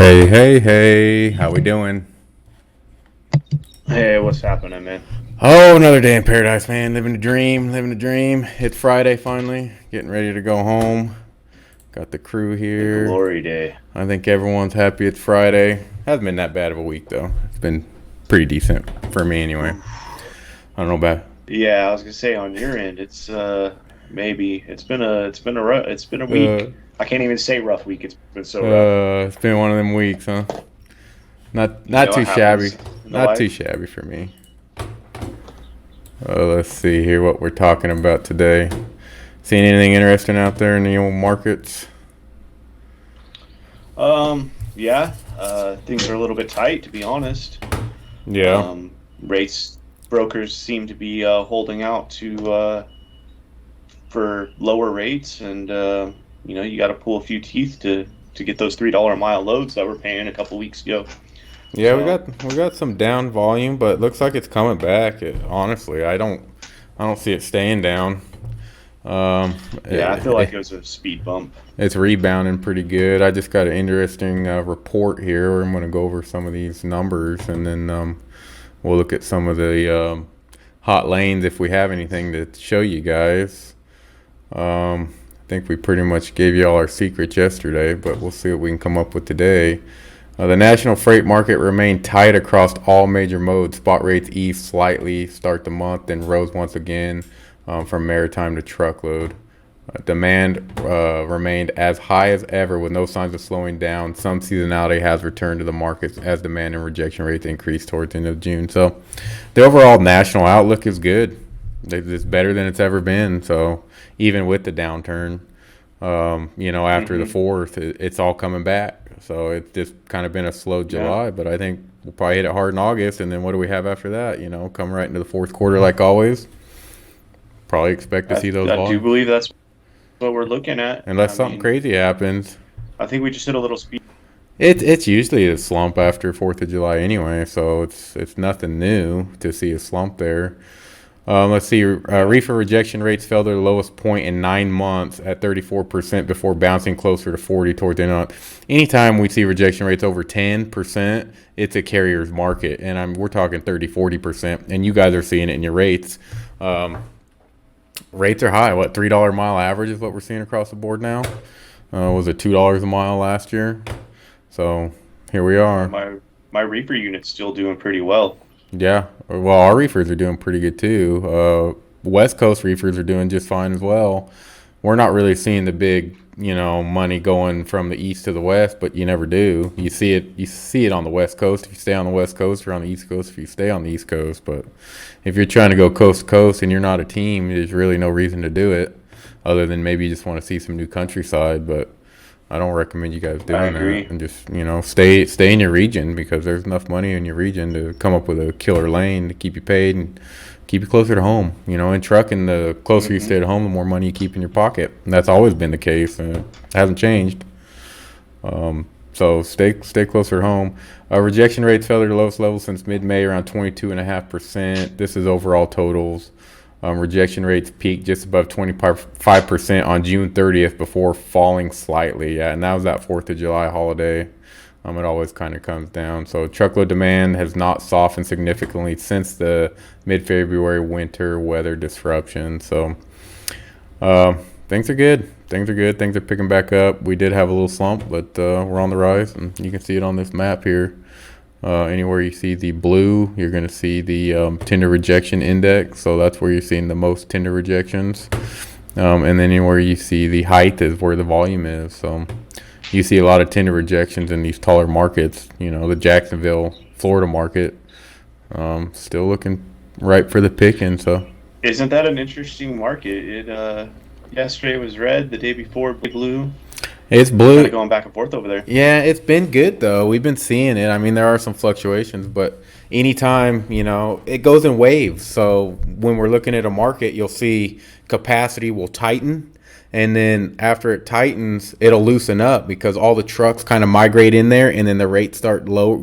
Hey, hey, hey, how we doing? Hey, what's happening, man? Oh, another day in paradise, man. Living a dream, living a dream. It's Friday finally, getting ready to go home. Got the crew The here. glory day. I think everyone's happy it's Friday. Hasn't been that bad of a week, though. It's been pretty decent for me anyway. Oof. I don't know about, Yeah, I was gonna say on your end, it's maybe it's been a uh, week. I can't even say rough week. It's been so rough. it's been one of them weeks, huh? Not, You not know too what shabby. happens in the Not too life. shabby for me. Let's see here what we're talking about today. Seeing anything interesting out there in the old markets? Yeah, things are a little bit tight, to be honest. Yeah. Rates brokers seem to be holding out to for lower rates, and you got to pull a few teeth to get those $3 a mile loads that we're paying a couple weeks ago. Yeah, we So. got we got some down volume, but it looks like it's coming back. Honestly, I don't see it staying down. Um, Yeah, I feel it, like it was a speed bump. it's rebounding pretty good. I just got an interesting report here where I'm going to go over some of these numbers, and then we'll look at some of the hot lanes if we have anything to show you guys. I think we pretty much gave you all our secrets yesterday, but we'll see what we can come up with today. The national freight market remained tight across all major modes. Spot rates eased slightly start the month, then rose once again from maritime to truckload. Demand remained as high as ever with no signs of slowing down. Some seasonality has returned to the markets as demand and rejection rates increased towards the end of June. So the overall national outlook is good. It's better than it's ever been. So even with the downturn, after the Hmm. fourth, it's all coming back. So it's just kind of been a slow Yeah, July, but I think we'll probably hit it hard in August. And then what do we have after that? Come right into the fourth quarter like always. Probably expect to I see those I do volumes. believe that's what we're looking at. Unless I something mean, crazy happens. I think we just hit a little speed. It's usually a slump after Fourth of July anyway, so it's nothing new to see a slump there. Let's see. Yeah, Reefer rejection rates fell to their lowest point in 9 months at 34% before bouncing closer to 40 toward the end. Anytime we see rejection rates over 10%, it's a carrier's market, and we're talking 30, 40%, and you guys are seeing it in your rates. Um, Rates are high. What, $3 mile average is what we're seeing across the board now? Was it $2 a mile last year? So here we yeah. are. My reefer unit's still doing pretty well. Yeah. Well, our reefers are doing pretty good too. West Coast reefers are doing just fine as well. We're not really seeing the big, money going from the east to the west, but you never do. You see it. You see it on the West Coast if you stay on the West Coast, or on the East Coast if you stay on the East Coast. But if you're trying to go coast to coast and you're not a team, there's really no reason to do it, other than maybe you just want to see some new countryside. But I don't recommend you guys I doing that, agree. and just stay in your region because there's enough money in your region to come up with a killer lane to keep you paid and keep you closer to home. In trucking, the closer you Hmm. stay to home, the more money you keep in your pocket. And that's always been the case. It hasn't changed. So stay closer to home. Rejection rates fell to their lowest level since mid-May, around 22.5%. This is overall totals. Rejection rates peaked just above 25% on June 30th before falling slightly. Yeah, and that was that 4th of July holiday. It always kind of comes down. So truckload demand has not softened significantly since the mid-February winter weather disruption. So uh, things are good. Things are good. Things are picking back up. We did have a little slump, but we're on the rise, and you can see it on this map here. Anywhere you see the blue, you're going to see the tender rejection index. So that's where you're seeing the most tender rejections. And then anywhere you see the height is where the volume is. So you see a lot of tender rejections in these taller markets. The Jacksonville, Florida market, still looking ripe for the picking. So Isn't that an interesting market? Yesterday was red, the day before blue. it's Kind of blue. going back and forth over there. Yeah, it's been good though. We've been seeing it. I mean, there are some fluctuations, but anytime, it goes in waves. So when we're looking at a market, you'll see capacity will tighten. And then after it tightens, it'll loosen up because all the trucks kind of migrate in there, and then the rates start low.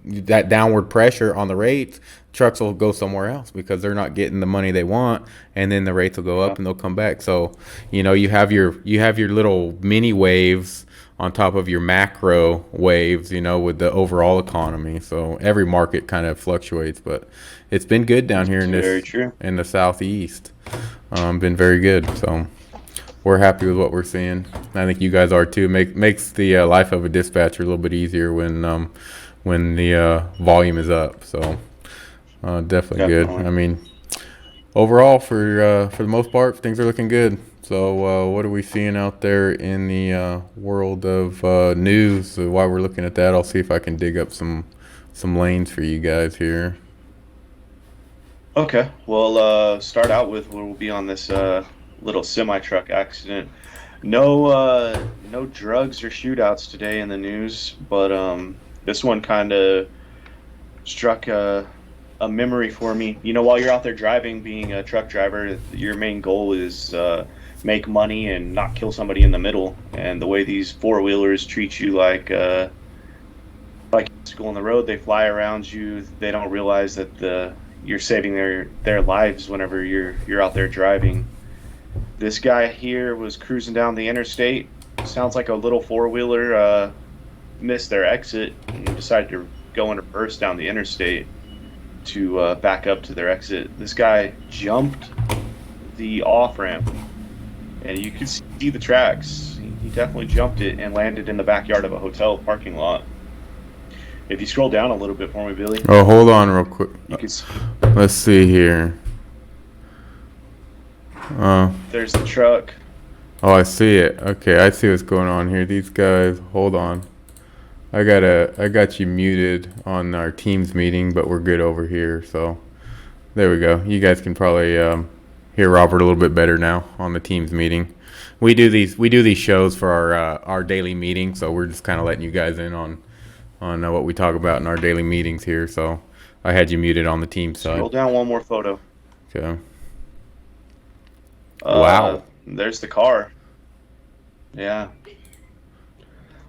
That downward pressure on the rates, trucks will go somewhere else because they're not getting the money they want, and then the rates will go Yeah. up and they'll come back. So you have your little mini waves on top of your macro waves, with the overall economy. So every market kind of fluctuates, but it's been good down here in Very this true. in the southeast. Been very good. So we're happy with what we're seeing. I think you guys are too. Makes the life of a dispatcher a little bit easier when the volume is up. So definitely good. Definitely. I mean, overall for the most part, things are looking good. So what are we seeing out there in the world of news? So while we're looking at that, I'll see if I can dig up some lanes for you guys here. Okay. Well, start out with what will be on this little semi truck accident. No drugs or shootouts today in the news, but this one kind of struck a memory for me. While you're out there driving, being a truck driver, your main goal is make money and not kill somebody in the middle. And the way these four wheelers treat you like school on the road, they fly around you. They don't realize that you're saving their lives whenever you're out there driving. This guy here was cruising down the interstate. Sounds like a little four wheeler missed their exit and decided to go in reverse down the interstate to back up to their exit. This guy jumped the off ramp, and you could see the tracks. He definitely jumped it and landed in the backyard of a hotel parking lot. If you scroll down a little bit for me, Billy, Oh, hold on real quick. you can see Let's see here. Uh, there's the truck. oh, I see it. Okay, I see what's going on here. These guys, hold on. I got you muted on our Teams meeting, but we're good over here. So there we go. You guys can probably hear Robert a little bit better now on the Teams meeting. We do these shows for our daily meeting, so we're just kind of letting you guys in on what we talk about in our daily meetings here. So I had you muted on the team Scroll side. down one more photo. Okay. Wow. There's the car. Yeah.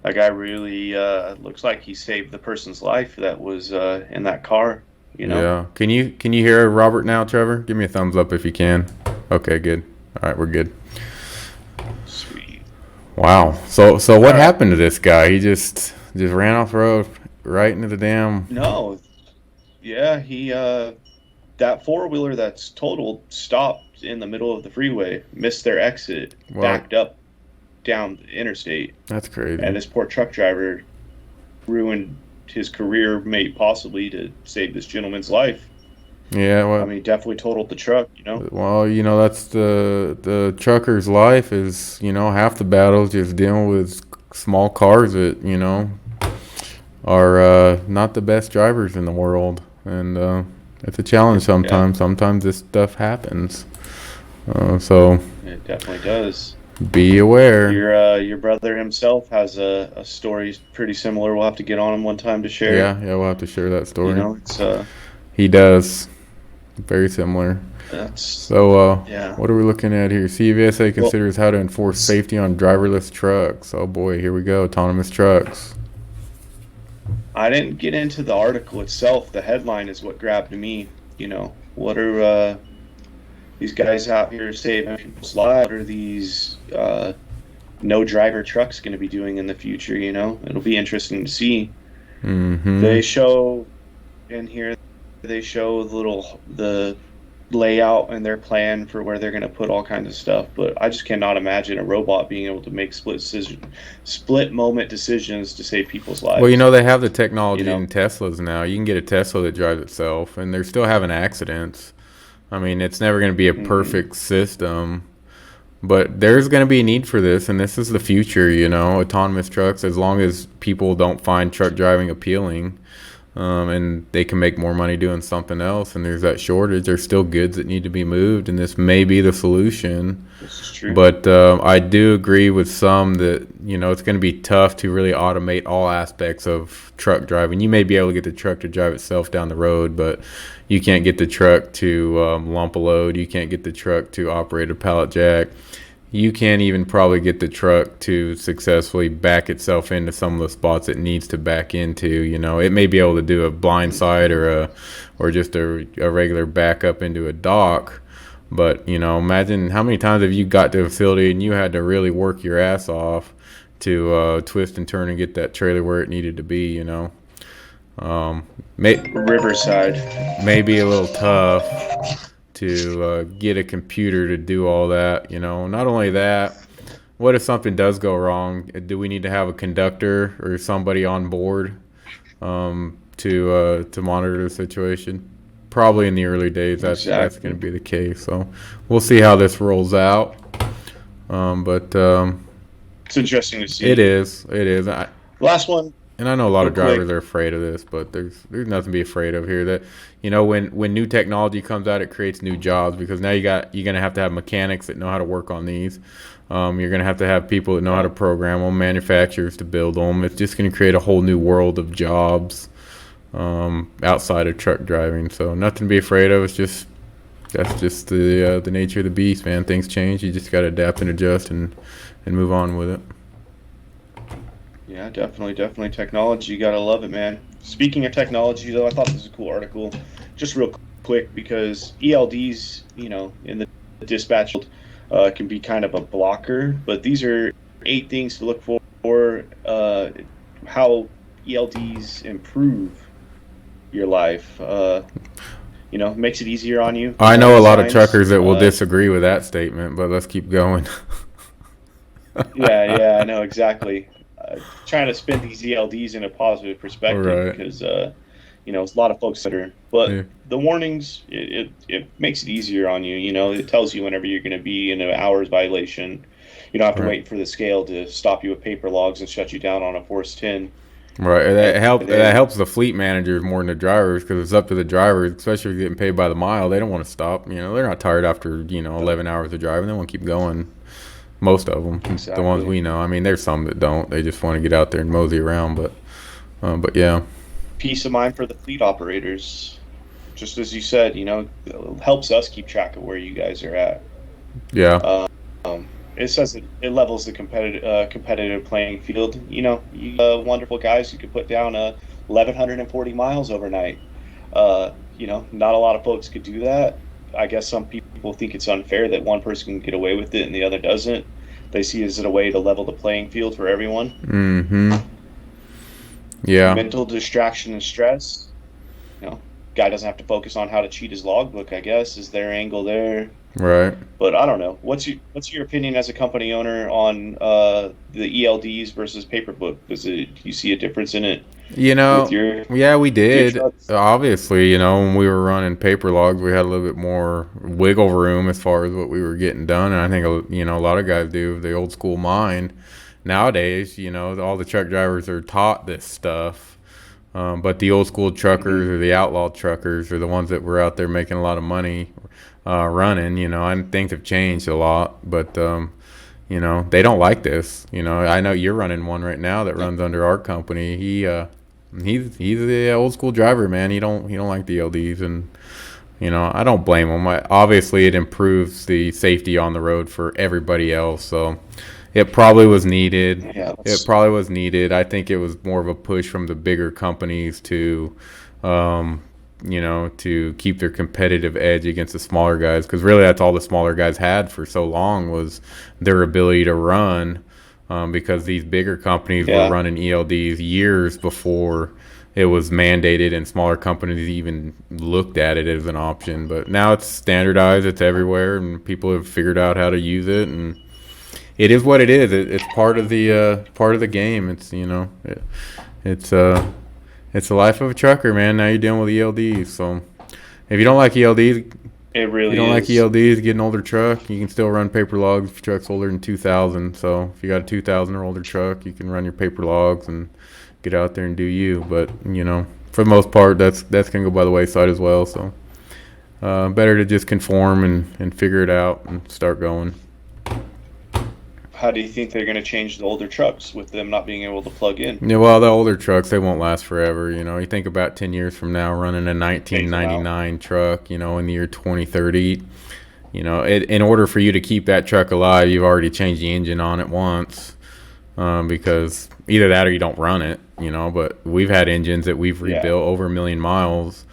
That guy really looks like he saved the person's life that was in that car, Yeah. Can you hear Robert now, Trevor? Give me a thumbs up if you can. Okay, good. All right, we're good. Sweet. Wow. So what All right. happened to this guy? He just ran off the road right into the damn. No. Yeah, he that four-wheeler that's totaled stopped in the middle of the freeway, missed their exit, Well, backed up down the interstate, that's crazy. and this poor truck driver ruined his career, mate, possibly to save this gentleman's life. Yeah. I Well. mean, definitely totaled the truck. Well, that's the trucker's life is half the battle is just dealing with small cars that are not the best drivers in the world, and it's a challenge Yeah, sometimes. Sometimes this stuff happens. So it definitely does. be aware. Your brother himself has a story pretty similar. We'll have to get on him one time to share it. Yeah, we'll have to share that story. It's He does. Very similar. that's So, yeah. what are we looking at here? CVSA Well, considers how to enforce safety on driverless trucks. Oh boy, here we go. Autonomous trucks. I didn't get into the article itself. The headline is what grabbed me. What are these guys out here saving people's lives? What are these no driver trucks going to be doing in the future? It'll be interesting to see. Mm-hmm. They show in here. They show the layout and their plan for where they're going to put all kinds of stuff. But I just cannot imagine a robot being able to make split moment decisions to save people's lives. Well, they have the technology You know, in Teslas now. You can get a Tesla that drives itself, and they're still having accidents. I mean, it's never going to be a hmm perfect system, but there's going to be a need for this, and this is the future, autonomous trucks, as long as people don't find truck driving appealing. And they can make more money doing something else, and there's that shortage. There's still goods that need to be moved, and this may be the solution. this is true. But I do agree with some that it's going to be tough to really automate all aspects of truck driving. You may be able to get the truck to drive itself down the road, but you can't get the truck to lump a load. You can't get the truck to operate a pallet jack. You can't even probably get the truck to successfully back itself into some of the spots it needs to back into. It may be able to do a blind side or just a regular back up into a dock. But, imagine how many times have you got to a facility and you had to really work your ass off to twist and turn and get that trailer where it needed to be. May, Riverside. maybe a little tough to get a computer to do all that. Not only that, what if something does go wrong? Do we need to have a conductor or somebody on board to monitor the situation? Probably in the early days, that's going to be the case. So we'll see how this rolls out. But it's interesting to see. It is. Last one. And I know a lot of drivers are afraid of this, but there's nothing to be afraid of here. That when new technology comes out, it creates new jobs, because now you're gonna have to have mechanics that know how to work on these. You're gonna have to have people that know how to program them, manufacturers to build them. It's just gonna create a whole new world of jobs outside of truck driving. So nothing to be afraid of. That's just the nature of the beast, man. Things change. You just gotta adapt and adjust and move on with it. Yeah, definitely technology. You gotta love it, man. Speaking of technology, though, I thought this was a cool article. Just real quick, because ELDs, in the dispatch can be kind of a blocker, but these are 8 things to look for how ELDs improve your life. Makes it easier on you. I know a lot of truckers that will disagree with that statement, but let's keep going. Yeah, I know exactly. Trying to spin these ELDs in a positive perspective, right. Because there's a lot of folks that are, but the warnings, it makes it easier on you. It tells you whenever you're going to be in an hours violation. You don't have to wait for the scale to stop you with paper logs and shut you down on a force 10. Right, that helps the fleet managers more than the drivers, because it's up to the drivers, especially if you're getting paid by the mile. They don't want to stop. They're not tired after 11 hours of driving. They want to keep going. Most of them, exactly. The ones we know. I mean, there's some that don't. They just want to get out there and mosey around. But yeah. Peace of mind for the fleet operators. Just as you said, it helps us keep track of where you guys are at. Yeah. It says it levels the competitive playing field. You wonderful guys who could put down 1,140 miles overnight. Not a lot of folks could do that. I guess some people think it's unfair that one person can get away with it and the other doesn't. They see it as a way to level the playing field for everyone. Mm-hmm. Yeah. Mental distraction and stress. Guy doesn't have to focus on how to cheat his logbook, I guess, is their angle there. Right. But I don't know. What's your opinion as a company owner on the ELDs versus paperbook? Do you see a difference in it? Yeah, we did. Obviously, when we were running paper logs, we had a little bit more wiggle room as far as what we were getting done. And I think, a lot of guys do, the old school mind. Nowadays, all the truck drivers are taught this stuff. But the old school truckers or the outlaw truckers are the ones that were out there making a lot of money running. And things have changed a lot. But, they don't like this. I know you're running one right now that runs under our company. He's the old school driver, man. He don't like the LDs, and I don't blame him. Obviously, it improves the safety on the road for everybody else, so it probably was needed. Yeah, it probably was needed. I think it was more of a push from the bigger companies to to keep their competitive edge against the smaller guys, because really that's all the smaller guys had for so long was their ability to run. Because these bigger companies were running ELDs years before it was mandated, and smaller companies even looked at it as an option. But now it's standardized, it's everywhere, and people have figured out how to use it, and it is what it is. It's part of the game. It's it's the life of a trucker, man. Now you're dealing with ELDs, so if you don't like ELDs. It really you don't like ELDs, get an older truck. You can still run paper logs if your truck's older than 2,000. So if you got a 2,000 or older truck, you can run your paper logs and get out there and do you. But, for the most part, that's going to go by the wayside as well. So better to just conform and figure it out and start going. How do you think they're going to change the older trucks with them not being able to plug in? Yeah, well, the older trucks, they won't last forever. You think about 10 years from now running a 1999 truck, in the year 2030. In order for you to keep that truck alive, you've already changed the engine on it once, because either that or you don't run it, But we've had engines that we've rebuilt over 1 million miles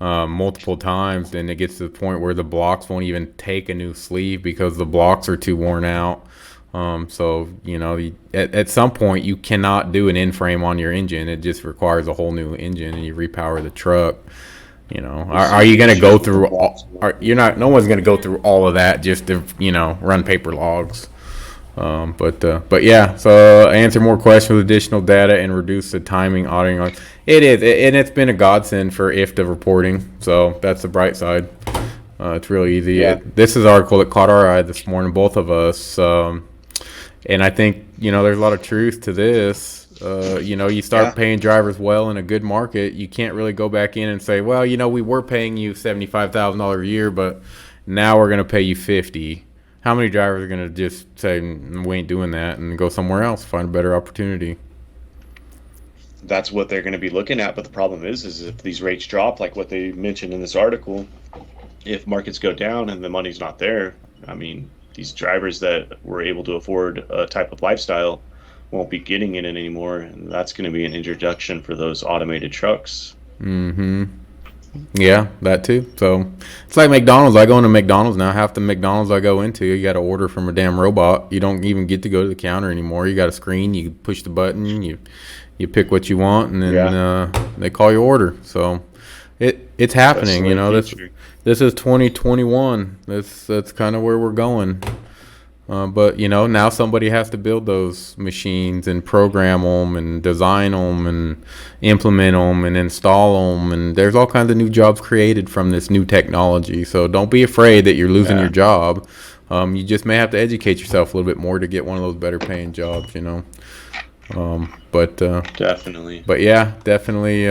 multiple times, and it gets to the point where the blocks won't even take a new sleeve because the blocks are too worn out. So at some point you cannot do an in-frame on your engine. It just requires a whole new engine, and you repower the truck. Are you going to go through all? You're not. No one's going to go through all of that just to run paper logs. But yeah. So answer more questions with additional data and reduce the timing auditing on. It is, and it's been a godsend for IFTA reporting. So that's the bright side. It's really easy. Yeah. This is an article that caught our eye this morning, both of us. And I think there's a lot of truth to this. You start paying drivers well in a good market, you can't really go back in and say, well, we were paying you $75,000 a year, but now we're going to pay you 50. How many drivers are going to just say, we ain't doing that, and go somewhere else, find a better opportunity? That's what they're going to be looking at. But the problem is if these rates drop, like what they mentioned in this article, if markets go down and the money's not there, I mean, these drivers that were able to afford a type of lifestyle won't be getting in it anymore, and that's going to be an introduction for those automated trucks. Mm-hmm. Yeah, that too. So it's like McDonald's. I go into McDonald's now. Half the McDonald's I go into, you got to order from a damn robot. You don't even get to go to the counter anymore. You got a screen. You push the button. You pick what you want, and then they call your order. So it's happening. This is 2021. That's kind of where we're going. But now somebody has to build those machines and program them and design them and implement them and install them, and there's all kinds of new jobs created from this new technology. So don't be afraid that you're losing your job. You just may have to educate yourself a little bit more to get one of those better paying jobs. Definitely. But yeah, definitely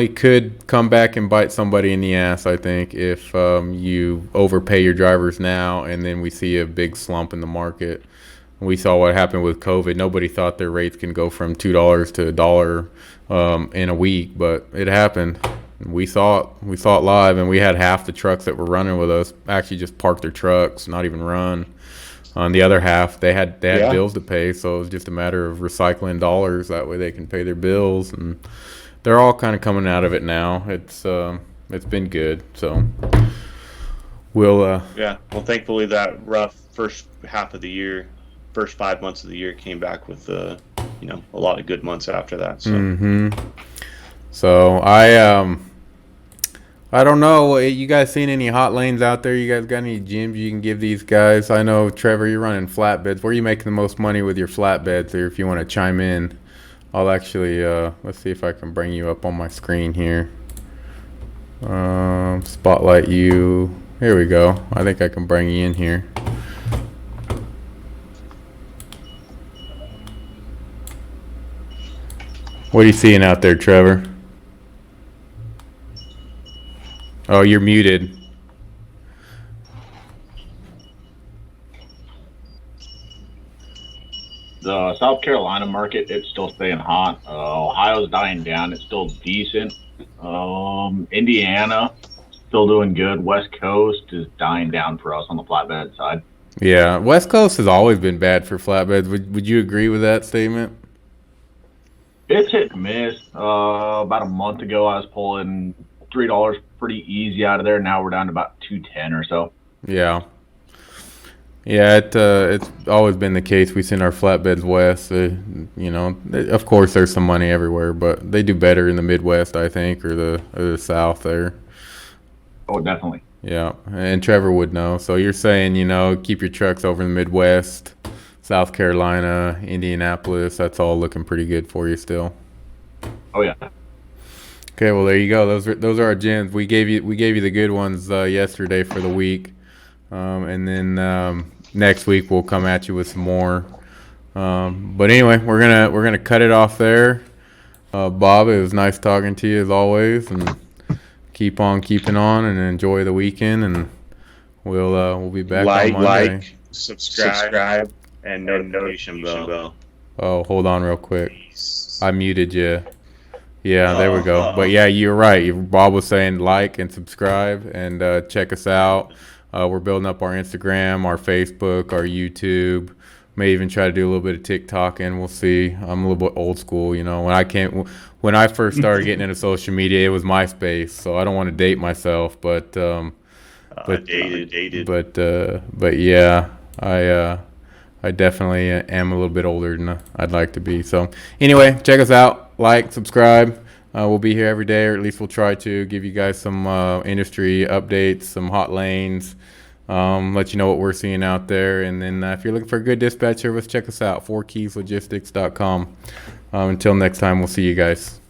could come back and bite somebody in the ass, I think, if you overpay your drivers now and then we see a big slump in the market. We saw what happened with COVID. Nobody thought their rates can go from $2 to $1 in a week, but it happened. We saw it. We saw it live, and we had half the trucks that were running with us actually just park their trucks, not even run. On the other half, they had bills to pay, so it was just a matter of recycling dollars. That way they can pay their bills, and they're all kind of coming out of it now. It's been good. So we'll well, thankfully that rough first half of the year, first 5 months of the year came back with a lot of good months after that. So So I don't know. You guys seen any hot lanes out there? You guys got any gyms you can give these guys? I know, Trevor, you're running flatbeds. Where are you making the most money with your flatbeds? Or if you want to chime in, I'll actually, let's see if I can bring you up on my screen here. Spotlight you. Here we go. I think I can bring you in here. What are you seeing out there, Trevor? Oh, you're muted. The South Carolina market, it's still staying hot. Ohio's dying down. It's still decent. Indiana, still doing good. West Coast is dying down for us on the flatbed side. Yeah, West Coast has always been bad for flatbeds. Would you agree with that statement? It's hit and miss. About a month ago, I was pulling $3 pretty easy out of there. Now we're down to about $2.10 or so. Yeah. Yeah, it's always been the case. We send our flatbeds west. Of course, there's some money everywhere, but they do better in the Midwest, I think, or the South there. Oh, definitely. Yeah, and Trevor would know. So you're saying, keep your trucks over in the Midwest, South Carolina, Indianapolis. That's all looking pretty good for you still. Oh yeah. Okay, well there you go. Those are our gems. We gave you the good ones yesterday for the week. And then next week we'll come at you with some more. But anyway, we're gonna cut it off there. Bob, it was nice talking to you as always, and keep on keeping on and enjoy the weekend. And we'll be back on Monday. Subscribe, and notification bell. Oh, hold on real quick. I muted you. Yeah, there we go. But yeah, you're right. Bob was saying like and subscribe and check us out. We're building up our Instagram, our Facebook, our YouTube. May even try to do a little bit of TikTok, and we'll see. I'm a little bit old school, When I first started getting into social media, it was MySpace, so I don't want to date myself, but dated. But yeah, I definitely am a little bit older than I'd like to be. So anyway, check us out, like, subscribe. We'll be here every day, or at least we'll try to give you guys some industry updates, some hot lanes, let you know what we're seeing out there. And then if you're looking for a good dispatch service, check us out, 4keyslogistics.com. Until next time, we'll see you guys.